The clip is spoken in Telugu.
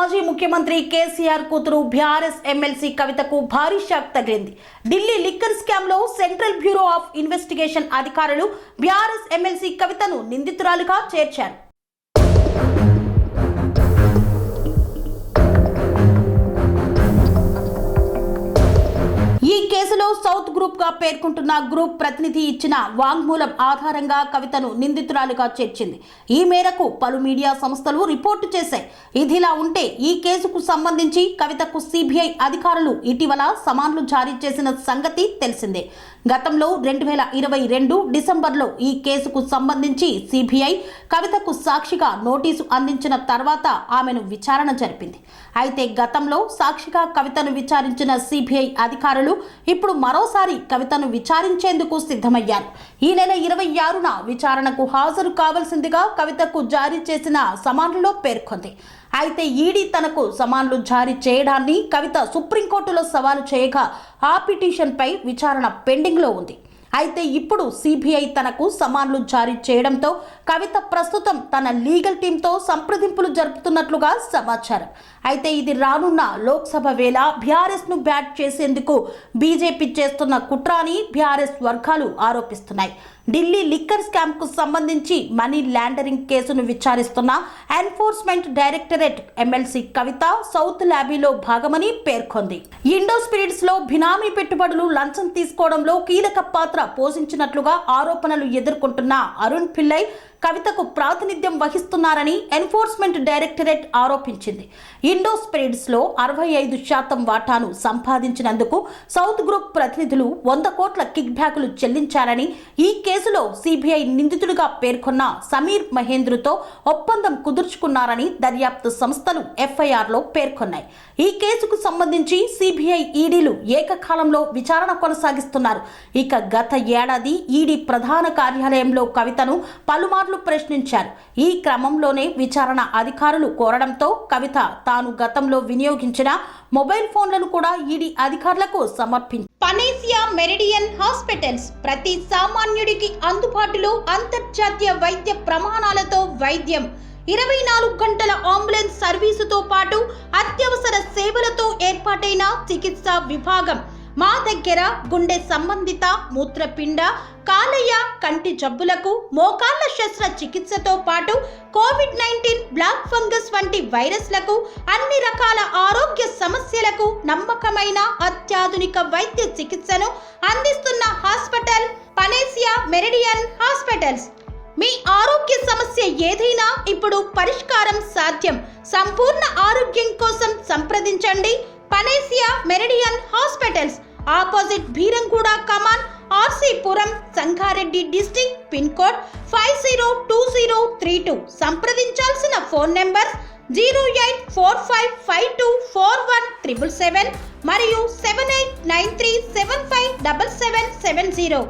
మాజీ ముఖ్యమంత్రి కేసీఆర్ కూతురు బీఆర్ఎస్ ఎమ్మెల్సీ కవితకు భారీ షాక్ తగిలింది. ఢిల్లీ లిక్కర్ స్కామ్ లో సెంట్రల్ బ్యూరో ఆఫ్ ఇన్వెస్టిగేషన్ అధికారులు బీఆర్ఎస్ ఎమ్మెల్సీ కవితను నిందితురాలుగా చేర్చారు. ఈ కేసులో సౌత్ గ్రూప్ గా పేర్కొంటున్న గ్రూప్ ప్రతినిధి ఇచ్చిన వాంగ్మూలం ఆధారంగా కవితను నిందితురాలుగా చేర్చింది. ఈ మేరకు పలు మీడియా సంస్థలు రిపోర్టు చేశాయి. ఇదిలా ఉంటే ఈ కేసుకు సంబంధించి కవితకు సిబిఐ అధికారులు ఇటీవల సమన్లు జారీ చేసిన సంగతి తెలిసిందే. గతంలో 2022 డిసెంబర్లో ఈ కేసుకు సంబంధించి సిబిఐ కవితకు సాక్షిగా నోటీసు అందించిన తర్వాత ఆమెను విచారణ జరిపింది. అయితే గతంలో సాక్షిగా కవితను విచారించిన సిబిఐ అధికారులు ఇప్పుడు మరోసారి కవితను విచారించేందుకు సిద్ధమయ్యారు. ఈ నెల 26న విచారణకు హాజరు కావాల్సిందిగా కవితకు జారీ చేసిన సమన్లలో పేర్కొంది. అయితే ఈడీ తనకు సమన్లు జారీ చేయడాన్ని కవిత సుప్రీంకోర్టులో సవాలు చేయగా ఆ పిటిషన్పై విచారణ పెండింగ్లో ఉంది. అయితే ఇప్పుడు సిబిఐ తనకు సమన్లు జారీ చేయడంతో కవిత ప్రస్తుతం తన లీగల్ టీంతో సంప్రదింపులు జరుపుతున్నట్లుగా సమాచారం. అయితే ఇది రానున్న లోక్సభ వేళ బీఆర్ఎస్ ను బ్యాట్ చేసేందుకు బీజేపీ చేస్తున్న కుట్ర అని బీఆర్ఎస్ వర్గాలు ఆరోపిస్తున్నాయి. ఢిల్లీ లిక్కర్ స్కామ్ కు సంబంధించి మనీ లాండరింగ్ కేసును విచారిస్తున్న ఎన్ఫోర్స్మెంట్ డైరెక్టరేట్ ఎమ్మెల్సీ కవిత సౌత్ ల్యాబీలో భాగమని పేర్కొంది. ఇండో స్పిరిట్స్ లో బినామీ పెట్టుబడులు లంచం తీసుకోవడంలో కీలక పాత్ర పోషించినట్లుగా ఆరోపణలు ఎదుర్కొంటున్న అరుణ్ పిల్లై కవితకు ప్రాతినిధ్యం వహిస్తున్నారని ఎన్ఫోర్స్మెంట్ డైరెక్టరేట్ ఆరోపించింది. ఇండో స్పిరిట్స్ లో 65% వాటాను సంపాదించినందుకు సౌత్ గ్రూప్ ప్రతినిధులు 100 కోట్ల కిక్ బ్యాకులు చెల్లించారని ఈ కేసులో సిబిఐ నిందితుడిగా పేర్కొన్న సమీర్ మహేంద్రతో ఒప్పందం కుదుర్చుకున్నారని దర్యాప్తు సంస్థలు ఎఫ్ఐఆర్లో పేర్కొన్నాయి. ఈ కేసుకు సంబంధించి సిబిఐ ఈడీలు ఏకకాలంలో విచారణ కొనసాగిస్తున్నారు. ఇక గత ఏడాది ఈడీ ప్రధాన కార్యాలయంలో కవితను పలుమార్లు ప్రశ్నించారు. ఈ క్రమంలోనే విచారణ అధికారులు కోరడంతో కవిత తాను గతంలో వినియోగించిన మొబైల్ ఫోన్లను కూడా ఈడీ అధికారులకు సమర్పించారు. పనేసియా మెరిడియన్ హాస్పిటల్స్ ప్రతి సామాన్యుడికి అందుబాటులో అంతర్జాతీయ వైద్య ప్రమాణాలతో వైద్యం, 24 గంటల అంబులెన్స్ సర్వీసుతో పాటు అత్యవసర సేవలతో ఏర్పాటైన చికిత్సా విభాగం. మా దగ్గర గుండె సంబంధిత, మూత్రపిండ, కాలేయ, కంటి జబ్బులకు, మోకాళ్ల శస్త్రచికిత్సతో పాటు కోవిడ్-19, బ్లాక్ ఫంగస్ వంటి వైరస్లకు, అన్ని రకాల ఆరోగ్య సమస్యలకు నమ్మకమైన అత్యాధునిక వైద్య చికిత్సను అందిస్తున్న హాస్పిటల్ పనేసియా మెరిడియన్ హాస్పిటల్స్. మీ ఆరోగ్య సమస్య ఏదైనా ఇప్పుడు పరిష్కారం సాధ్యం. సంపూర్ణ ఆరోగ్యం కోసం సంప్రదించండి Panacea Meridian Hospitals, opposite Bheeramguda కమాన్, RC Puram, Sangareddy district, pin code 502032. సంప్రదించాల్సిన ఫోన్ నెంబర్ 0845524177 మరియు 7893757770.